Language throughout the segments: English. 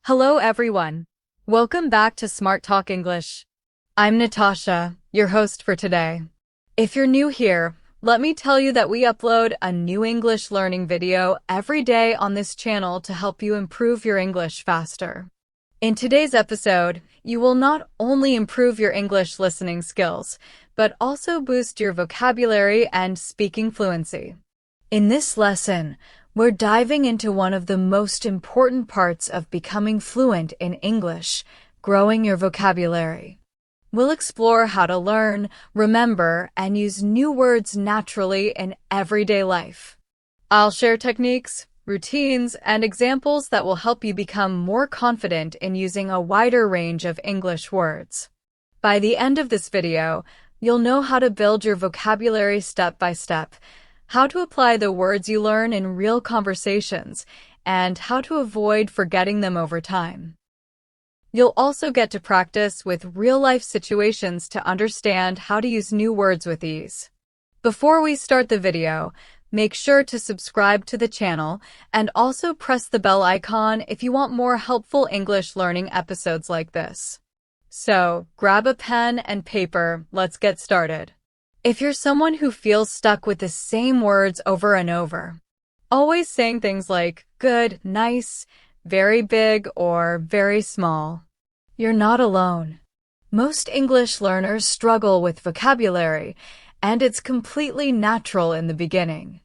Hello everyone. Welcome back to Smarttalk English. I'm Natasha, your host for today. If you're new here, let me tell you that we upload a new English learning video every day on this channel to help you improve your English faster. In today's episode, you will not only improve your English listening skills, but also boost your vocabulary and speaking fluency. In this lesson, we're diving into one of the most important parts of becoming fluent in English, growing your vocabulary. We'll explore how to learn, remember, and use new words naturally in everyday life. I'll share techniques, routines, and examples that will help you become more confident in using a wider range of English words. By the end of this video, you'll know how to build your vocabulary step by step, how to apply the words you learn in real conversations, and how to avoid forgetting them over time. You'll also get to practice with real-life situations to understand how to use new words with ease. Before we start the video, make sure to subscribe to the channel and also press the bell icon if you want more helpful English learning episodes like this. So, grab a pen and paper, let's get started. If you're someone who feels stuck with the same words over and over, always saying things like good, nice, very big, or very small, you're not alone. Most English learners struggle with vocabulary, and it's completely natural in the beginning.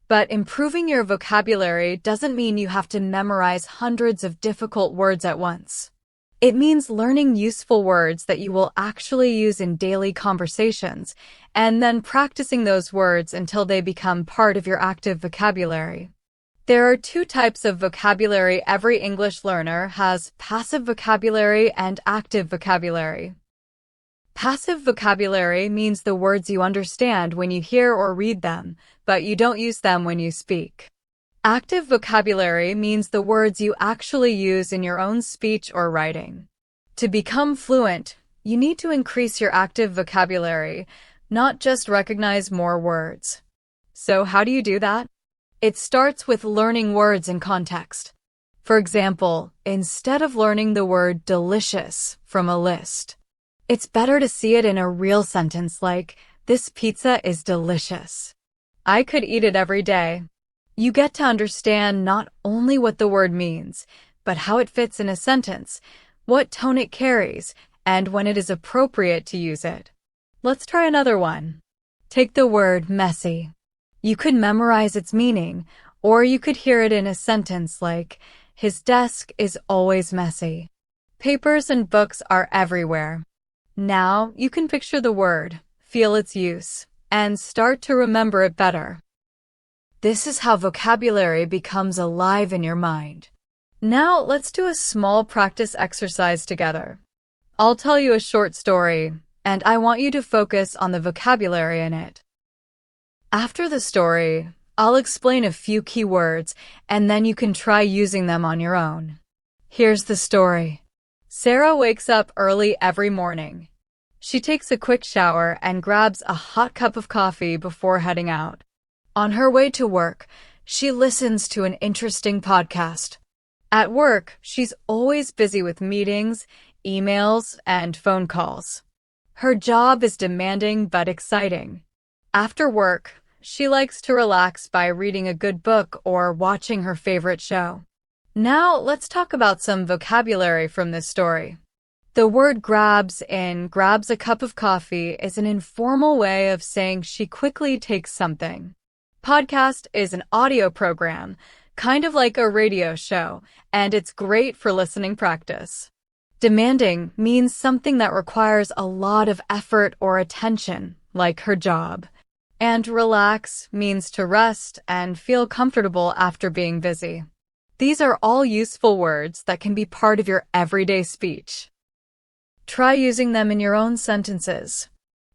But improving your vocabulary doesn't mean you have to memorize hundreds of difficult words at once. It means learning useful words that you will actually use in daily conversations, and then practicing those words until they become part of your active vocabulary. There are two types of vocabulary every English learner has: passive vocabulary and active vocabulary. Passive vocabulary means the words you understand when you hear or read them, but you don't use them when you speak. Active vocabulary means the words you actually use in your own speech or writing. To become fluent, you need to increase your active vocabulary, not just recognize more words. So how do you do that? It starts with learning words in context. For example, instead of learning the word delicious from a list, it's better to see it in a real sentence like, "This pizza is delicious. I could eat it every day." You get to understand not only what the word means, but how it fits in a sentence, what tone it carries, and when it is appropriate to use it. Let's try another one. Take the word messy. You could memorize its meaning, or you could hear it in a sentence like, "His desk is always messy. Papers and books are everywhere." Now you can picture the word, feel its use, and start to remember it better. This is how vocabulary becomes alive in your mind. Now let's do a small practice exercise together. I'll tell you a short story, and I want you to focus on the vocabulary in it. After the story, I'll explain a few key words, and then you can try using them on your own. Here's the story. Sarah wakes up early every morning. She takes a quick shower and grabs a hot cup of coffee before heading out. On her way to work, she listens to an interesting podcast. At work, she's always busy with meetings, emails, and phone calls. Her job is demanding but exciting. After work, she likes to relax by reading a good book or watching her favorite show. Now, let's talk about some vocabulary from this story. The word grabs in grabs a cup of coffee is an informal way of saying she quickly takes something. Podcast is an audio program, kind of like a radio show, and it's great for listening practice. Demanding means something that requires a lot of effort or attention, like her job. And relax means to rest and feel comfortable after being busy. These are all useful words that can be part of your everyday speech. Try using them in your own sentences.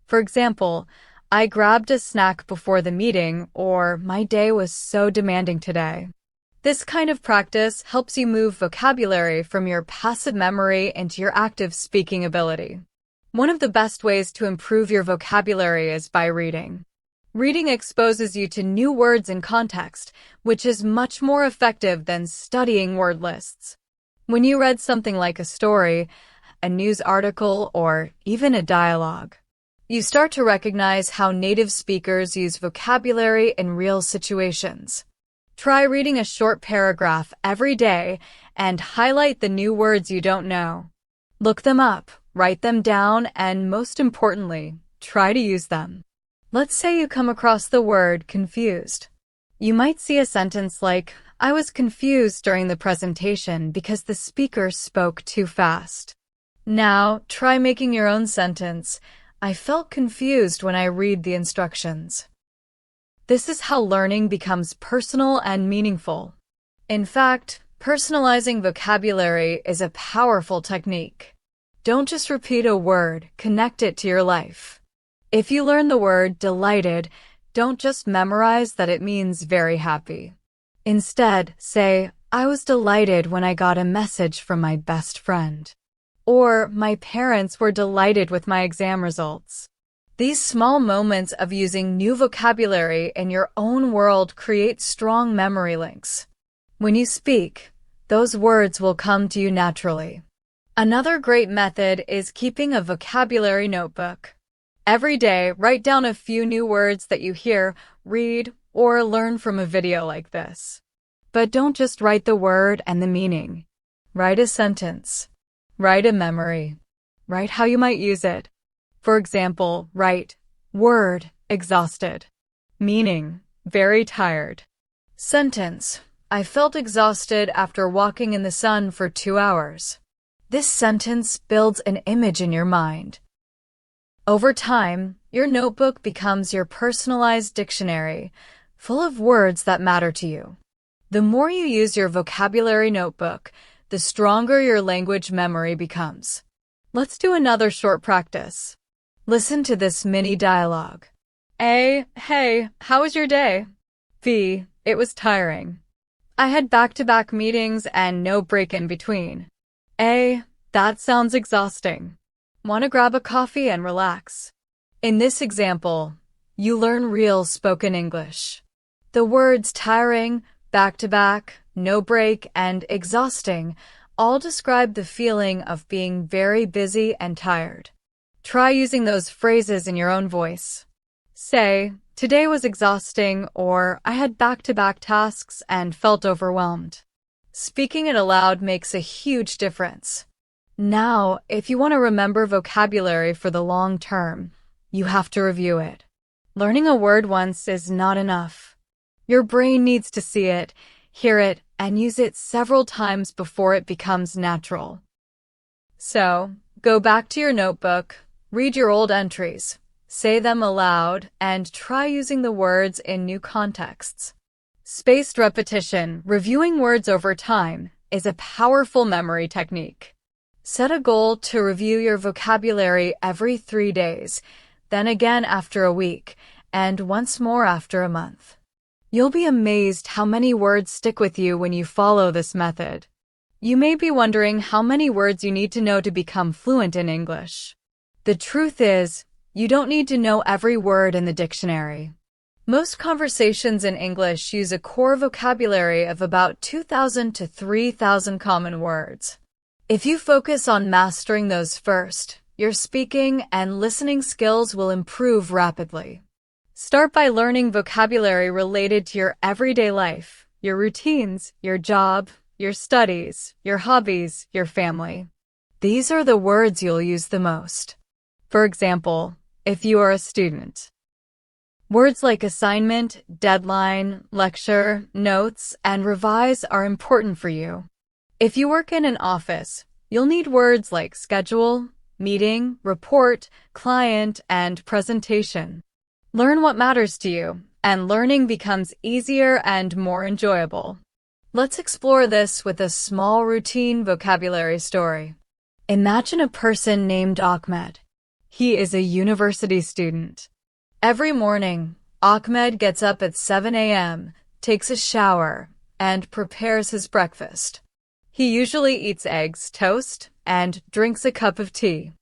For example, I grabbed a snack before the meeting, or my day was so demanding today. This kind of practice helps you move vocabulary from your passive memory into your active speaking ability. One of the best ways to improve your vocabulary is by reading. Reading exposes you to new words in context, which is much more effective than studying word lists. When you read something like a story, a news article, or even a dialogue, you start to recognize how native speakers use vocabulary in real situations. Try reading a short paragraph every day and highlight the new words you don't know. Look them up, write them down, and most importantly, try to use them. Let's say you come across the word confused. You might see a sentence like, I was confused during the presentation because the speaker spoke too fast. Now, try making your own sentence. I felt confused when I read the instructions. This is how learning becomes personal and meaningful. In fact, personalizing vocabulary is a powerful technique. Don't just repeat a word, connect it to your life. If you learn the word delighted, don't just memorize that it means very happy. Instead, say, I was delighted when I got a message from my best friend. Or, my parents were delighted with my exam results. These small moments of using new vocabulary in your own world create strong memory links. When you speak, those words will come to you naturally. Another great method is keeping a vocabulary notebook. Every day, write down a few new words that you hear, read, or learn from a video like this. But don't just write the word and the meaning. Write a sentence. Write a memory. Write how you might use it. For example, write, word, exhausted. Meaning, very tired. Sentence, I felt exhausted after walking in the sun for 2 hours. This sentence builds an image in your mind. Over time, your notebook becomes your personalized dictionary, full of words that matter to you. The more you use your vocabulary notebook, the stronger your language memory becomes. Let's do another short practice. Listen to this mini dialogue. A, hey, how was your day? B, it was tiring. I had back-to-back meetings and no break in between. A, that sounds exhausting. Want to grab a coffee and relax? In this example, you learn real spoken English. The words tiring, back-to-back, no break, and exhausting all describe the feeling of being very busy and tired. Try using those phrases in your own voice. Say, today was exhausting, or I had back-to-back tasks and felt overwhelmed. Speaking it aloud makes a huge difference. Now, if you want to remember vocabulary for the long term, you have to review it. Learning a word once is not enough. Your brain needs to see it, hear it, and use it several times before it becomes natural. So, go back to your notebook, read your old entries, say them aloud, and try using the words in new contexts. Spaced repetition, reviewing words over time, is a powerful memory technique. Set a goal to review your vocabulary every 3 days, then again after a week, and once more after a month. You'll be amazed how many words stick with you when you follow this method. You may be wondering how many words you need to know to become fluent in English. The truth is, you don't need to know every word in the dictionary. Most conversations in English use a core vocabulary of about 2,000 to 3,000 common words. If you focus on mastering those first, your speaking and listening skills will improve rapidly. Start by learning vocabulary related to your everyday life, your routines, your job, your studies, your hobbies, your family. These are the words you'll use the most. For example, if you are a student, words like assignment, deadline, lecture, notes, and revise are important for you. If you work in an office, you'll need words like schedule, meeting, report, client, and presentation. Learn what matters to you, and learning becomes easier and more enjoyable. Let's explore this with a small routine vocabulary story. Imagine a person named Ahmed. He is a university student. Every morning, Ahmed gets up at 7 a.m., takes a shower, and prepares his breakfast. He usually eats eggs, toast, and drinks a cup of tea.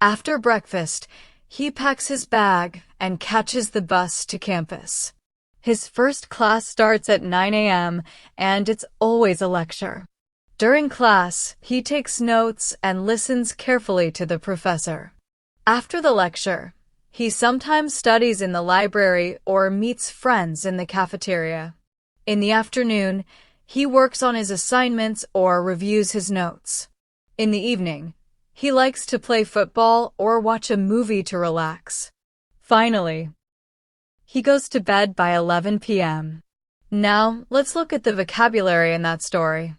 After breakfast, he packs his bag and catches the bus to campus. His first class starts at 9 a.m., and it's always a lecture. During class, he takes notes and listens carefully to the professor. After the lecture, he sometimes studies in the library or meets friends in the cafeteria. In the afternoon, he works on his assignments or reviews his notes. In the evening, he likes to play football or watch a movie to relax. Finally, he goes to bed by 11 p.m. Now, let's look at the vocabulary in that story.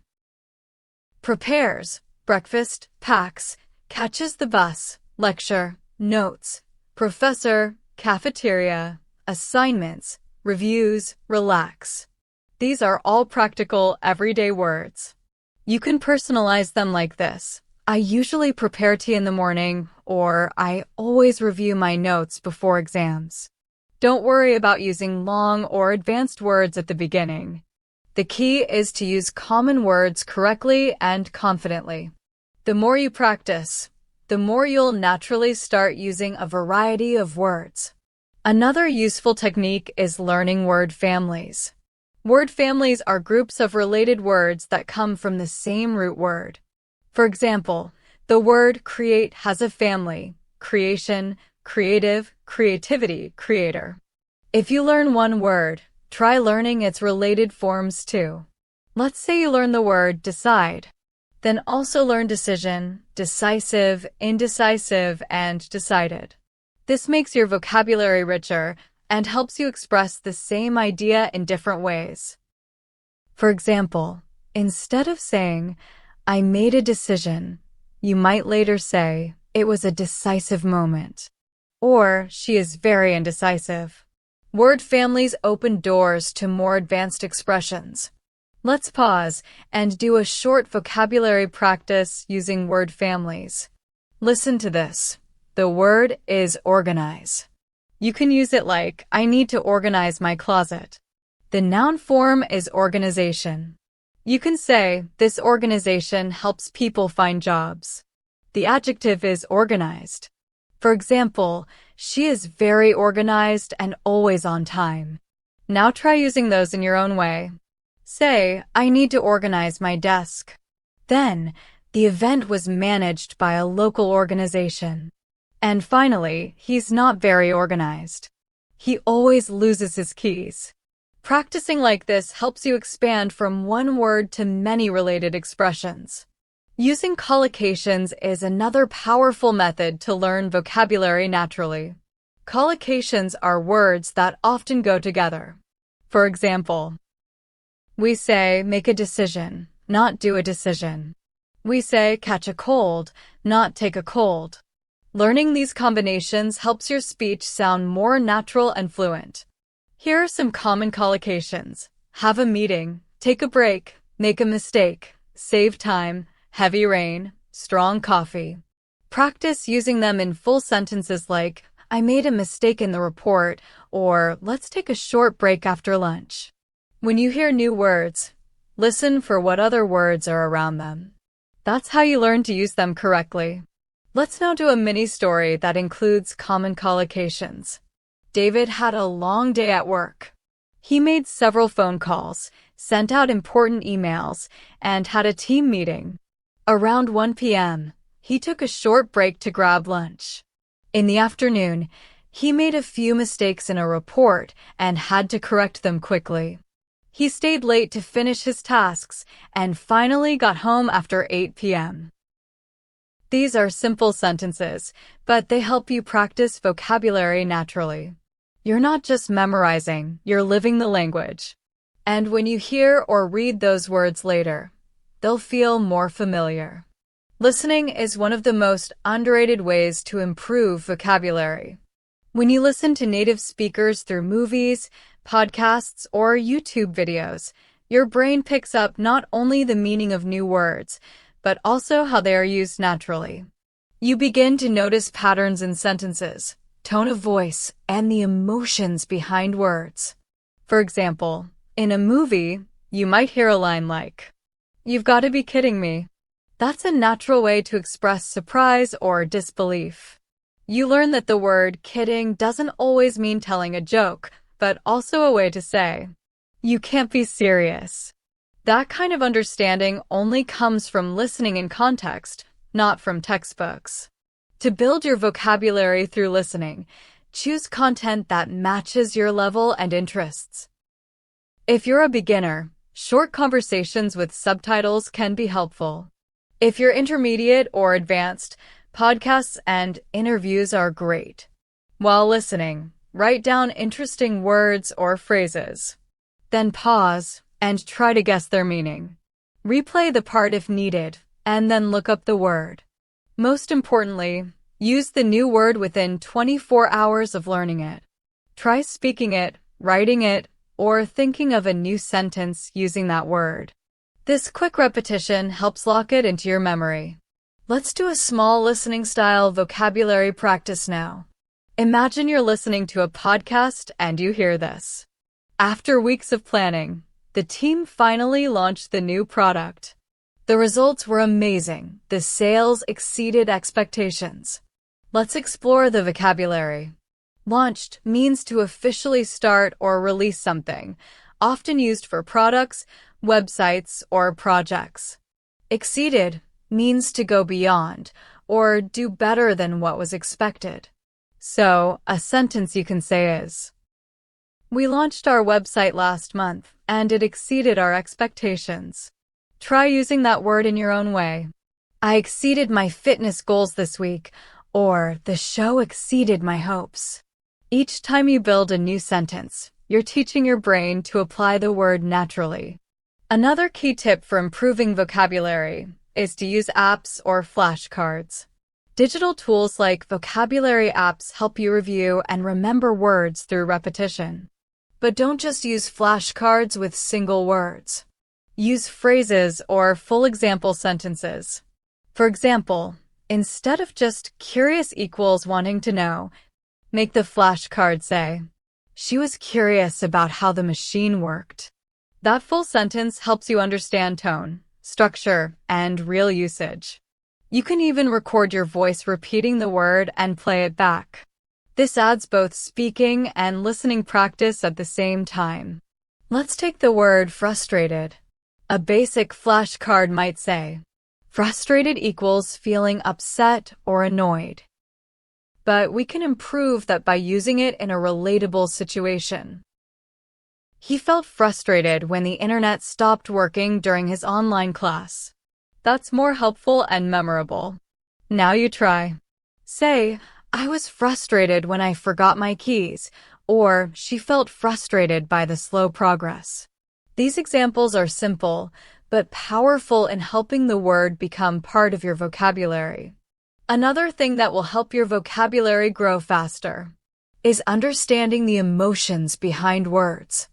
Prepares, breakfast, packs, catches the bus, lecture, notes, professor, cafeteria, assignments, reviews, relax. These are all practical, everyday words. You can personalize them like this. I usually prepare tea in the morning, or I always review my notes before exams. Don't worry about using long or advanced words at the beginning. The key is to use common words correctly and confidently. The more you practice, the more you'll naturally start using a variety of words. Another useful technique is learning word families. Word families are groups of related words that come from the same root word. For example, the word create has a family: creation, creative, creativity, creator. If you learn one word, try learning its related forms too. Let's say you learn the word decide. Then also learn decision, decisive, indecisive, and decided. This makes your vocabulary richer and helps you express the same idea in different ways. For example, instead of saying, I made a decision, you might later say, it was a decisive moment. Or, she is very indecisive. Word families open doors to more advanced expressions. Let's pause and do a short vocabulary practice using word families. Listen to this. The word is organize. You can use it like, I need to organize my closet. The noun form is organization. You can say, this organization helps people find jobs. The adjective is organized. For example, she is very organized and always on time. Now try using those in your own way. Say, I need to organize my desk. Then, the event was managed by a local organization. And finally, he's not very organized. He always loses his keys. Practicing like this helps you expand from one word to many related expressions. Using collocations is another powerful method to learn vocabulary naturally. Collocations are words that often go together. For example, we say make a decision, not do a decision. We say catch a cold, not take a cold. Learning these combinations helps your speech sound more natural and fluent. Here are some common collocations. Have a meeting, take a break, make a mistake, save time, heavy rain, strong coffee. Practice using them in full sentences like, I made a mistake in the report, or let's take a short break after lunch. When you hear new words, listen for what other words are around them. That's how you learn to use them correctly. Let's now do a mini story that includes common collocations. David had a long day at work. He made several phone calls, sent out important emails, and had a team meeting. Around 1 p.m., he took a short break to grab lunch. In the afternoon, he made a few mistakes in a report and had to correct them quickly. He stayed late to finish his tasks and finally got home after 8 p.m. These are simple sentences, but they help you practice vocabulary naturally. You're not just memorizing, you're living the language. And when you hear or read those words later, they'll feel more familiar. Listening is one of the most underrated ways to improve vocabulary. When you listen to native speakers through movies, podcasts, or YouTube videos, your brain picks up not only the meaning of new words, but also how they are used naturally. You begin to notice patterns in sentences, tone of voice, and the emotions behind words. For example, in a movie, you might hear a line like, "You've got to be kidding me." That's a natural way to express surprise or disbelief. You learn that the word kidding doesn't always mean telling a joke, but also a way to say, "You can't be serious." That kind of understanding only comes from listening in context, not from textbooks. To build your vocabulary through listening, choose content that matches your level and interests. If you're a beginner, short conversations with subtitles can be helpful. If you're intermediate or advanced, podcasts and interviews are great. While listening, write down interesting words or phrases. Then pause and try to guess their meaning. Replay the part if needed, and then look up the word. Most importantly, use the new word within 24 hours of learning it. Try speaking it, writing it, or thinking of a new sentence using that word. This quick repetition helps lock it into your memory. Let's do a small listening style vocabulary practice now. Imagine you're listening to a podcast and you hear this. After weeks of planning, the team finally launched the new product. The results were amazing. The sales exceeded expectations. Let's explore the vocabulary. Launched means to officially start or release something, often used for products, websites, or projects. Exceeded means to go beyond or do better than what was expected. So, a sentence you can say is, "We launched our website last month, and it exceeded our expectations." Try using that word in your own way. "I exceeded my fitness goals this week," or "the show exceeded my hopes." Each time you build a new sentence, you're teaching your brain to apply the word naturally. Another key tip for improving vocabulary is to use apps or flashcards. Digital tools like vocabulary apps help you review and remember words through repetition. But don't just use flashcards with single words. Use phrases or full example sentences. For example, instead of just curious equals wanting to know, make the flashcard say, "She was curious about how the machine worked." That full sentence helps you understand tone, structure, and real usage. You can even record your voice repeating the word and play it back. This adds both speaking and listening practice at the same time. Let's take the word frustrated. A basic flashcard might say, "Frustrated equals feeling upset or annoyed." But we can improve that by using it in a relatable situation. He felt frustrated when the internet stopped working during his online class. That's more helpful and memorable. Now you try. Say, "I was frustrated when I forgot my keys," or "She felt frustrated by the slow progress." These examples are simple, but powerful in helping the word become part of your vocabulary. Another thing that will help your vocabulary grow faster is understanding the emotions behind words.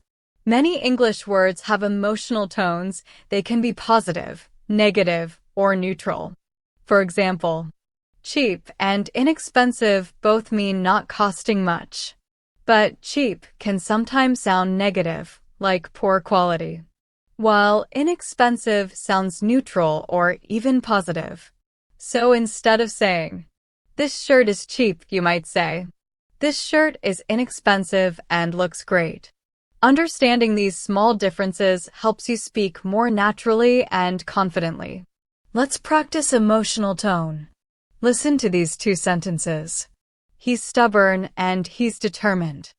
Many English words have emotional tones. They can be positive, negative, or neutral. For example, cheap and inexpensive both mean not costing much. But cheap can sometimes sound negative, like poor quality, while inexpensive sounds neutral or even positive. So instead of saying, "This shirt is cheap," you might say, "This shirt is inexpensive and looks great." Understanding these small differences helps you speak more naturally and confidently. Let's practice emotional tone. Listen to these two sentences. "He's stubborn and he's determined."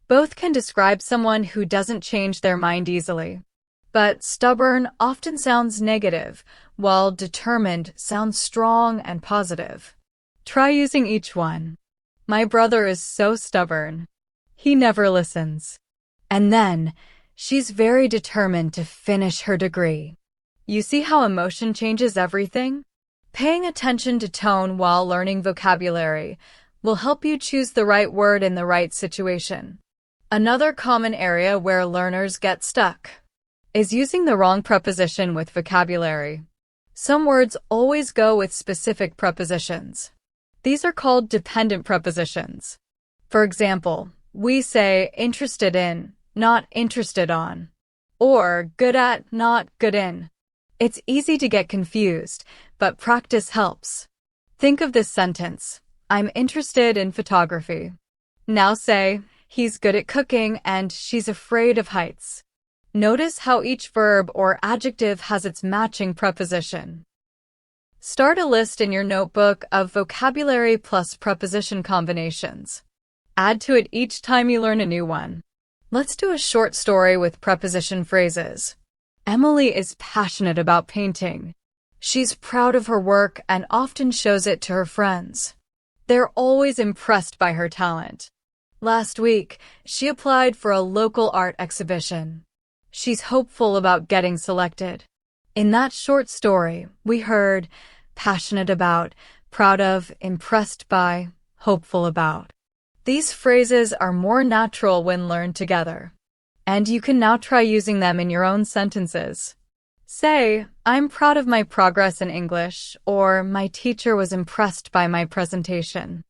Both can describe someone who doesn't change their mind easily. But stubborn often sounds negative, while determined sounds strong and positive. Try using each one. "My brother is so stubborn. He never listens." And then, "She's very determined to finish her degree." You see how emotion changes everything? Paying attention to tone while learning vocabulary will help you choose the right word in the right situation. Another common area where learners get stuck is using the wrong preposition with vocabulary. Some words always go with specific prepositions. These are called dependent prepositions. For example, we say interested in, not interested on, or good at, not good in. It's easy to get confused, but practice helps. Think of this sentence, "I'm interested in photography." Now say, "He's good at cooking and she's afraid of heights." Notice how each verb or adjective has its matching preposition. Start a list in your notebook of vocabulary plus preposition combinations. Add to it each time you learn a new one. Let's do a short story with preposition phrases. Emily is passionate about painting. She's proud of her work and often shows it to her friends. They're always impressed by her talent. Last week, she applied for a local art exhibition. She's hopeful about getting selected. In that short story, we heard passionate about, proud of, impressed by, hopeful about. These phrases are more natural when learned together. And you can now try using them in your own sentences. Say, I'm proud of my progress in English, or my teacher was impressed by my presentation.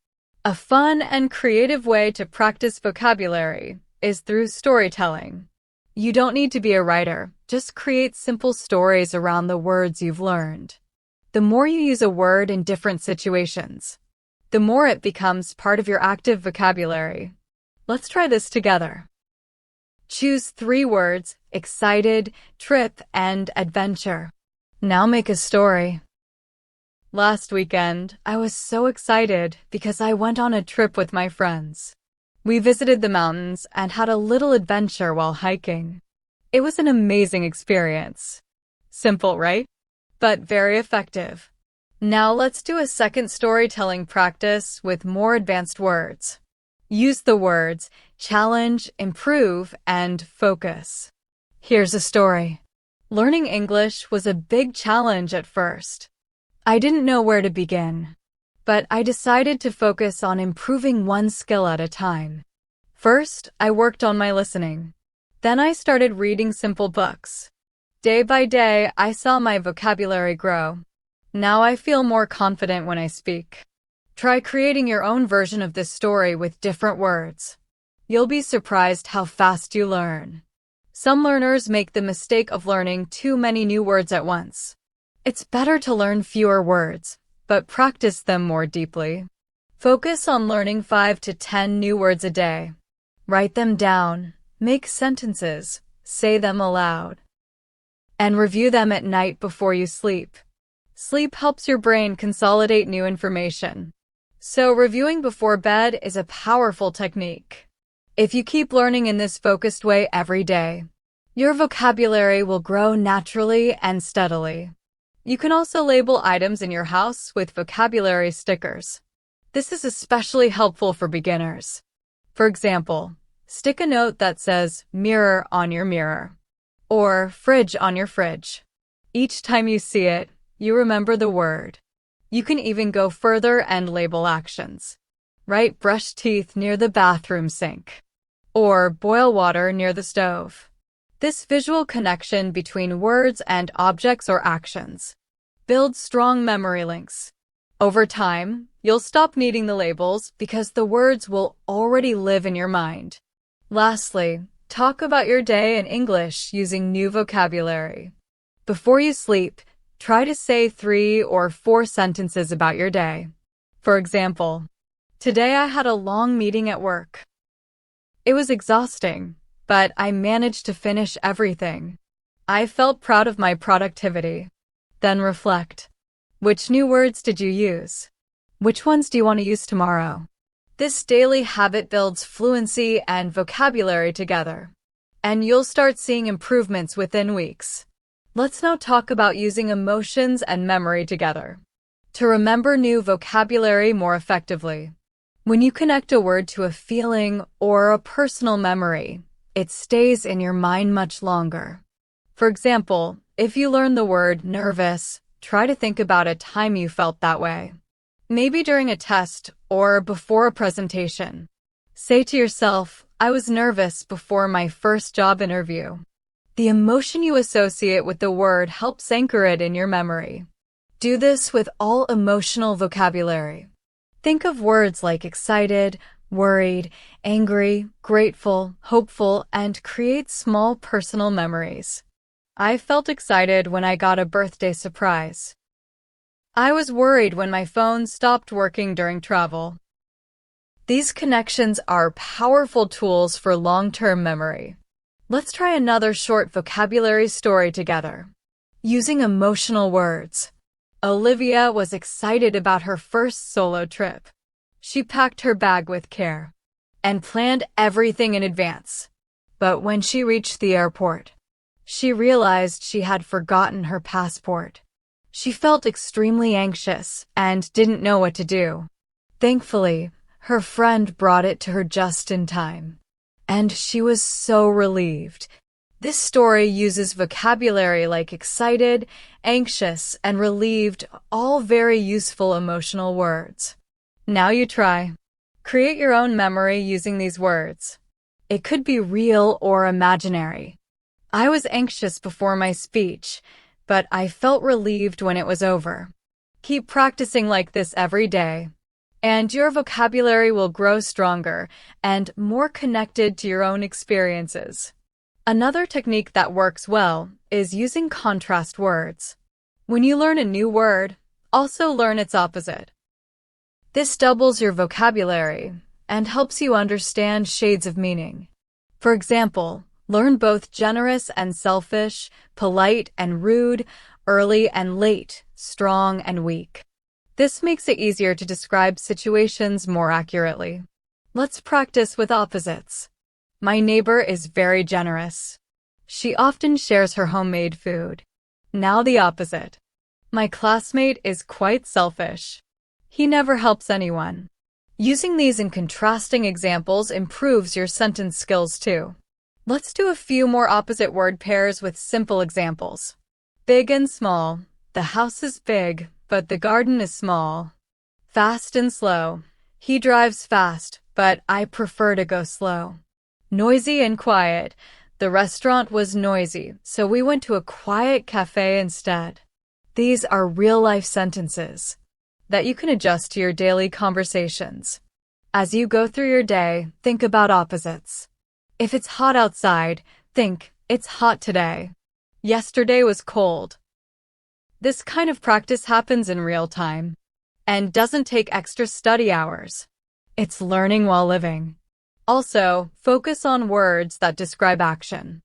A fun and creative way to practice vocabulary is through storytelling. You don't need to be a writer, just create simple stories around the words you've learned. The more you use a word in different situations, the more it becomes part of your active vocabulary. Let's try this together. Choose 3 words: excited, trip, and adventure. Now make a story. Last weekend, I was so excited because I went on a trip with my friends. We visited the mountains and had a little adventure while hiking. It was an amazing experience. Simple, right? But very effective. Now let's do a second storytelling practice with more advanced words. Use the words challenge, improve, and focus. Here's a story. Learning English was a big challenge at first. I didn't know where to begin. But I decided to focus on improving one skill at a time. First, I worked on my listening. Then I started reading simple books. Day by day, I saw my vocabulary grow. Now I feel more confident when I speak. Try creating your own version of this story with different words. You'll be surprised how fast you learn. Some learners make the mistake of learning too many new words at once. It's better to learn fewer words, but practice them more deeply. Focus on learning 5 to 10 new words a day. Write them down, make sentences, say them aloud, and review them at night before you sleep. Sleep helps your brain consolidate new information. So reviewing before bed is a powerful technique. If you keep learning in this focused way every day, your vocabulary will grow naturally and steadily. You can also label items in your house with vocabulary stickers. This is especially helpful for beginners. For example, stick a note that says mirror on your mirror or fridge on your fridge. Each time you see it, you remember the word. You can even go further and label actions. Write brush teeth near the bathroom sink or boil water near the stove. This visual connection between words and objects or actions builds strong memory links. Over time, you'll stop needing the labels because the words will already live in your mind. Lastly, talk about your day in English using new vocabulary. Before you sleep, try to say 3 or 4 sentences about your day. For example, today I had a long meeting at work. It was exhausting, but I managed to finish everything. I felt proud of my productivity. Then reflect. Which new words did you use? Which ones do you want to use tomorrow? This daily habit builds fluency and vocabulary together, and you'll start seeing improvements within weeks. Let's now talk about using emotions and memory together to remember new vocabulary more effectively. When you connect a word to a feeling or a personal memory, it stays in your mind much longer. For example, if you learn the word nervous, try to think about a time you felt that way. Maybe during a test or before a presentation. Say to yourself, I was nervous before my first job interview. The emotion you associate with the word helps anchor it in your memory. Do this with all emotional vocabulary. Think of words like excited, worried, angry, grateful, hopeful, and create small personal memories. I felt excited when I got a birthday surprise. I was worried when my phone stopped working during travel. These connections are powerful tools for long-term memory. Let's try another short vocabulary story together. Using emotional words. Olivia was excited about her first solo trip. She packed her bag with care and planned everything in advance. But when she reached the airport, she realized she had forgotten her passport. She felt extremely anxious and didn't know what to do. Thankfully, her friend brought it to her just in time, and she was so relieved. This story uses vocabulary like excited, anxious, and relieved, all very useful emotional words. Now you try. Create your own memory using these words. It could be real or imaginary. I was anxious before my speech, but I felt relieved when it was over. Keep practicing like this every day, and your vocabulary will grow stronger and more connected to your own experiences. Another technique that works well is using contrast words. When you learn a new word, also learn its opposite. This doubles your vocabulary and helps you understand shades of meaning. For example, learn both generous and selfish, polite and rude, early and late, strong and weak. This makes it easier to describe situations more accurately. Let's practice with opposites. My neighbor is very generous. She often shares her homemade food. Now the opposite. My classmate is quite selfish. He never helps anyone. Using these in contrasting examples improves your sentence skills too. Let's do a few more opposite word pairs with simple examples. Big and small. The house is big, but the garden is small. Fast and slow. He drives fast, but I prefer to go slow. Noisy and quiet. The restaurant was noisy, so we went to a quiet cafe instead. These are real-life sentences that you can adjust to your daily conversations. As you go through your day, think about opposites. If it's hot outside, think, it's hot today. Yesterday was cold. This kind of practice happens in real time and doesn't take extra study hours. It's learning while living. Also, focus on words that describe action.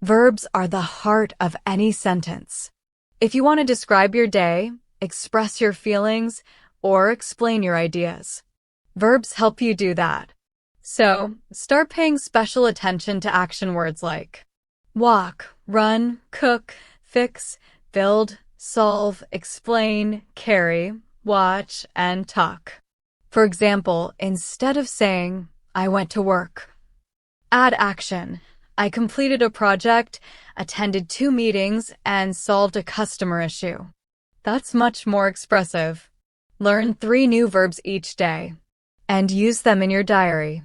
Verbs are the heart of any sentence. If you want to describe your day, express your feelings, or explain your ideas, verbs help you do that. So, start paying special attention to action words like walk, run, cook, fix, build, solve, explain, carry, watch, and talk. For example, instead of saying, I went to work, add action. I completed a project, attended 2 meetings, and solved a customer issue. That's much more expressive. Learn 3 new verbs each day and use them in your diary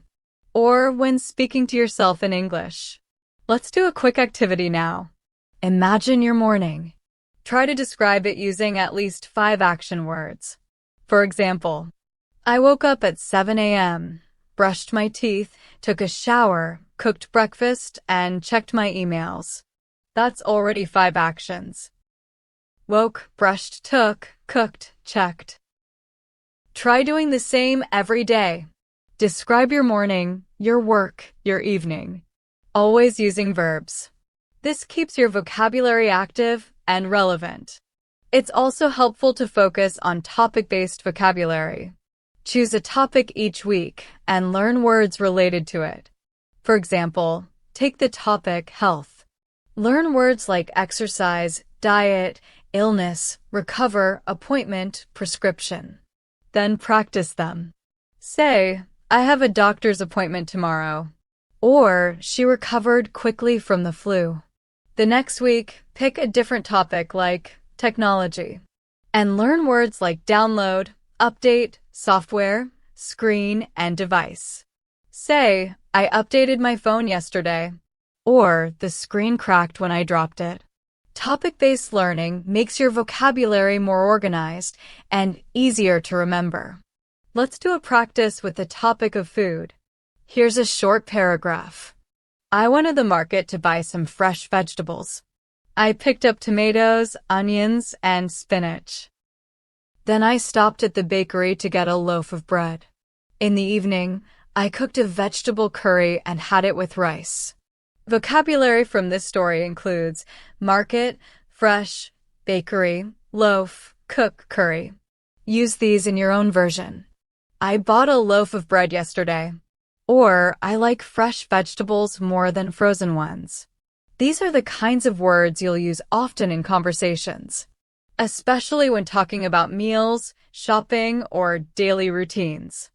or when speaking to yourself in English. Let's do a quick activity now. Imagine your morning. Try to describe it using at least 5 action words. For example, I woke up at 7 a.m., brushed my teeth, took a shower, cooked breakfast, and checked my emails. That's already 5 actions. Woke, brushed, took, cooked, checked. Try doing the same every day. Describe your morning, your work, your evening, always using verbs. This keeps your vocabulary active and relevant. It's also helpful to focus on topic-based vocabulary. Choose a topic each week and learn words related to it. For example, take the topic health. Learn words like exercise, diet, illness, recover, appointment, prescription. Then practice them. Say, I have a doctor's appointment tomorrow. Or, she recovered quickly from the flu. The next week, pick a different topic like technology and learn words like download, update, software, screen, and device. Say, I updated my phone yesterday. Or, the screen cracked when I dropped it. Topic-based learning makes your vocabulary more organized and easier to remember. Let's do a practice with the topic of food. Here's a short paragraph. I went to the market to buy some fresh vegetables. I picked up tomatoes, onions, and spinach. Then I stopped at the bakery to get a loaf of bread. In the evening, I cooked a vegetable curry and had it with rice. Vocabulary from this story includes market, fresh, bakery, loaf, cook, curry. Use these in your own version. I bought a loaf of bread yesterday. Or, I like fresh vegetables more than frozen ones. These are the kinds of words you'll use often in conversations, especially when talking about meals, shopping, or daily routines.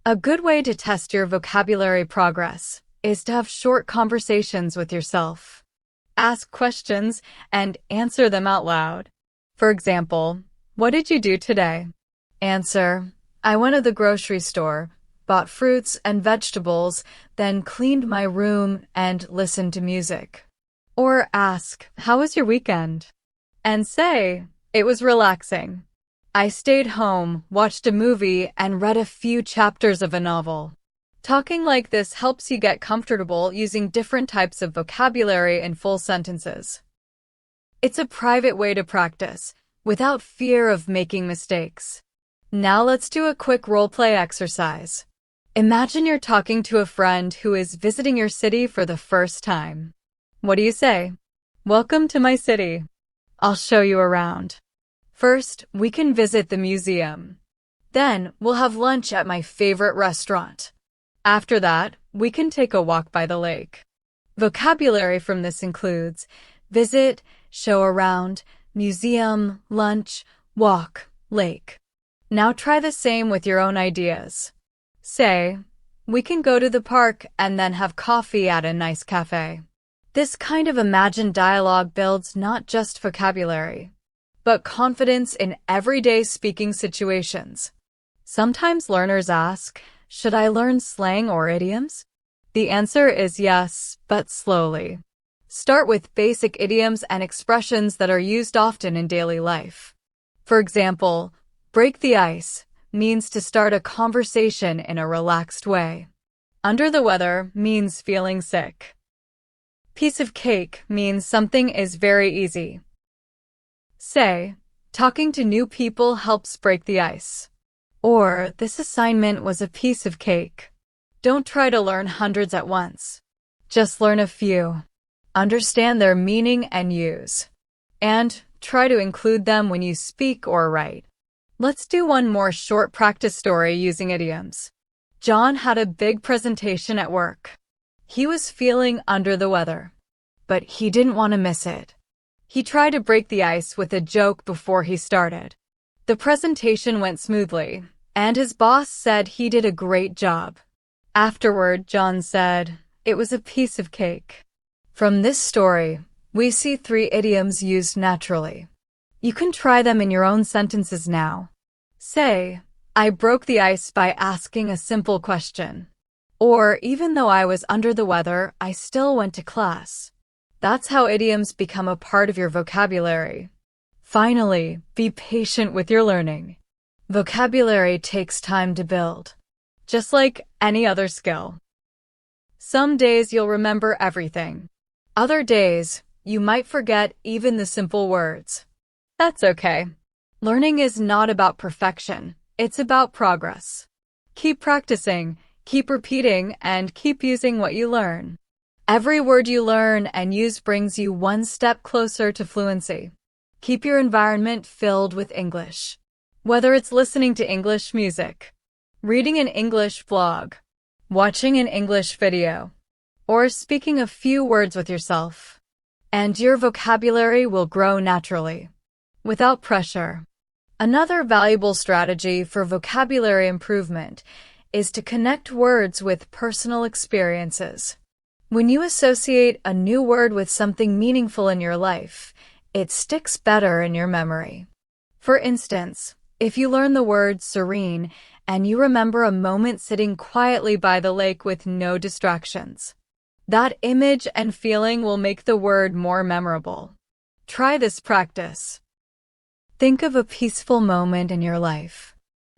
A good way to test your vocabulary progress is to have short conversations with yourself. Ask questions and answer them out loud. For example, what did you do today? Answer, I went to the grocery store, bought fruits and vegetables, then cleaned my room and listened to music. Or ask, how was your weekend? And say, it was relaxing. I stayed home, watched a movie, and read a few chapters of a novel. Talking like this helps you get comfortable using different types of vocabulary in full sentences. It's a private way to practice, without fear of making mistakes. Now let's do a quick role-play exercise. Imagine you're talking to a friend who is visiting your city for the first time. What do you say? Welcome to my city. I'll show you around. First, we can visit the museum. Then, we'll have lunch at my favorite restaurant. After that, we can take a walk by the lake. Vocabulary from this includes visit, show around, museum, lunch, walk, lake. Now try the same with your own ideas. Say, we can go to the park and then have coffee at a nice cafe. This kind of imagined dialogue builds not just vocabulary, but confidence in everyday speaking situations. Sometimes learners ask, should I learn slang or idioms? The answer is yes, but slowly. Start with basic idioms and expressions that are used often in daily life. For example, break the ice means to start a conversation in a relaxed way. Under the weather means feeling sick. Piece of cake means something is very easy. Say, talking to new people helps break the ice. Or, this assignment was a piece of cake. Don't try to learn hundreds at once. Just learn a few. Understand their meaning and use. And try to include them when you speak or write. Let's do one more short practice story using idioms. John had a big presentation at work. He was feeling under the weather, but he didn't want to miss it. He tried to break the ice with a joke before he started. The presentation went smoothly, and his boss said he did a great job. Afterward, John said, it was a piece of cake. From this story, we see 3 idioms used naturally. You can try them in your own sentences now. Say, I broke the ice by asking a simple question. Or, even though I was under the weather, I still went to class. That's how idioms become a part of your vocabulary. Finally, be patient with your learning. Vocabulary takes time to build, just like any other skill. Some days you'll remember everything. Other days, you might forget even the simple words. That's okay. Learning is not about perfection, it's about progress. Keep practicing, keep repeating, and keep using what you learn. Every word you learn and use brings you one step closer to fluency. Keep your environment filled with English. Whether it's listening to English music, reading an English blog, watching an English video, or speaking a few words with yourself, and your vocabulary will grow naturally, without pressure. Another valuable strategy for vocabulary improvement is to connect words with personal experiences. When you associate a new word with something meaningful in your life, it sticks better in your memory. For instance, if you learn the word serene and you remember a moment sitting quietly by the lake with no distractions, that image and feeling will make the word more memorable. Try this practice. Think of a peaceful moment in your life.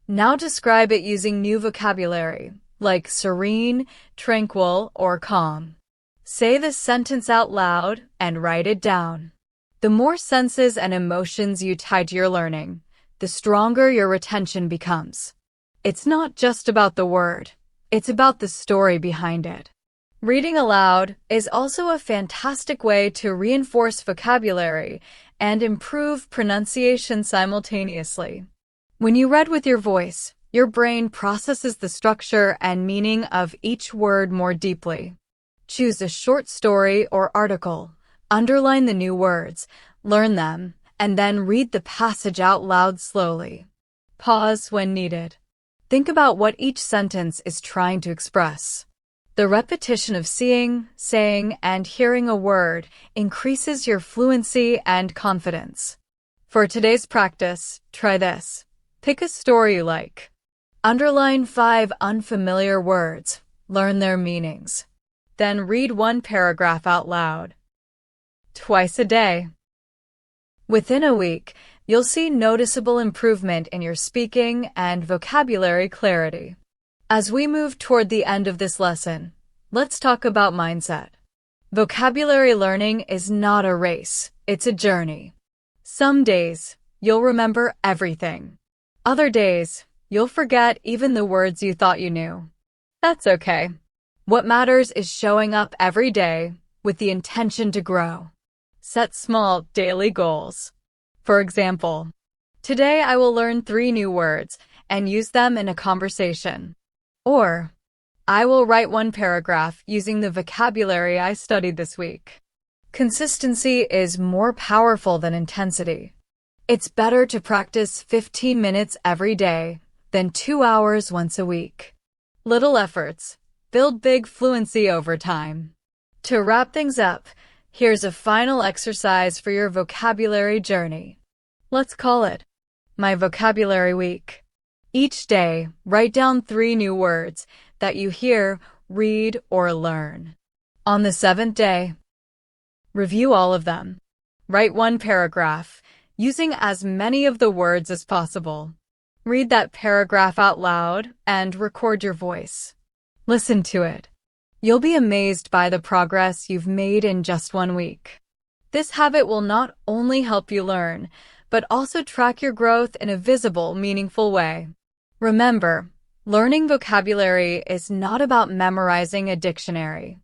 Now describe it using new vocabulary, like serene, tranquil, or calm. Say the sentence out loud and write it down. The more senses and emotions you tie to your learning, the stronger your retention becomes. It's not just about the word, it's about the story behind it. Reading aloud is also a fantastic way to reinforce vocabulary and improve pronunciation simultaneously. When you read with your voice, your brain processes the structure and meaning of each word more deeply. Choose a short story or article, underline the new words, learn them, and then read the passage out loud slowly. Pause when needed. Think about what each sentence is trying to express. The repetition of seeing, saying, and hearing a word increases your fluency and confidence. For today's practice, try this. Pick a story you like. Underline 5 unfamiliar words, learn their meanings. Then read one paragraph out loud. Twice a day. Within a week, you'll see noticeable improvement in your speaking and vocabulary clarity. As we move toward the end of this lesson, let's talk about mindset. Vocabulary learning is not a race, it's a journey. Some days, you'll remember everything. Other days, you'll forget even the words you thought you knew. That's okay. What matters is showing up every day with the intention to grow. Set small, daily goals. For example, today I will learn 3 new words and use them in a conversation. Or, I will write 1 paragraph using the vocabulary I studied this week. Consistency is more powerful than intensity. It's better to practice 15 minutes every day than 2 hours once a week. Little efforts build big fluency over time. To wrap things up, here's a final exercise for your vocabulary journey. Let's call it My Vocabulary Week. Each day, write down 3 new words that you hear, read, or learn. On the 7th day, review all of them. Write 1 paragraph, using as many of the words as possible. Read that paragraph out loud and record your voice. Listen to it. You'll be amazed by the progress you've made in just 1 week. This habit will not only help you learn, but also track your growth in a visible, meaningful way. Remember, learning vocabulary is not about memorizing a dictionary.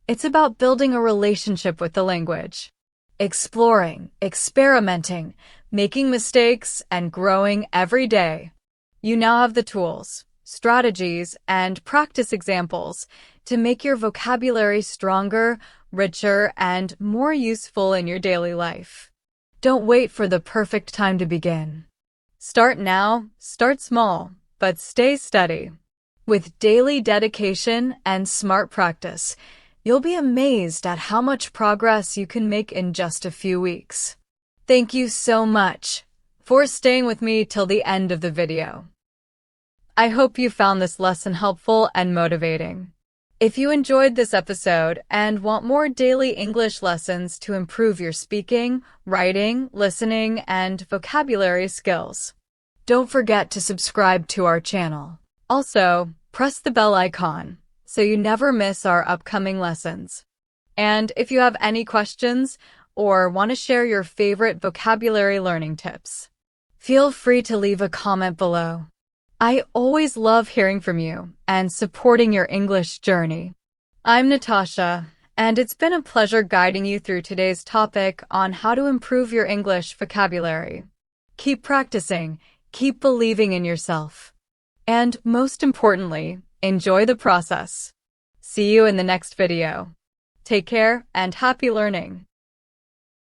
It's about building a relationship with the language. Exploring, experimenting, making mistakes, and growing every day. You now have the tools, strategies, and practice examples to make your vocabulary stronger, richer, and more useful in your daily life. Don't wait for the perfect time to begin. Start now, start small, but stay steady. With daily dedication and smart practice, you'll be amazed at how much progress you can make in just a few weeks. Thank you so much for staying with me till the end of the video. I hope you found this lesson helpful and motivating. If you enjoyed this episode and want more daily English lessons to improve your speaking, writing, listening, and vocabulary skills, don't forget to subscribe to our channel. Also, press the bell icon so you never miss our upcoming lessons. And if you have any questions or want to share your favorite vocabulary learning tips, feel free to leave a comment below. I always love hearing from you and supporting your English journey. I'm Natasha, and it's been a pleasure guiding you through today's topic on how to improve your English vocabulary. Keep practicing, keep believing in yourself, and most importantly, enjoy the process. See you in the next video. Take care and happy learning.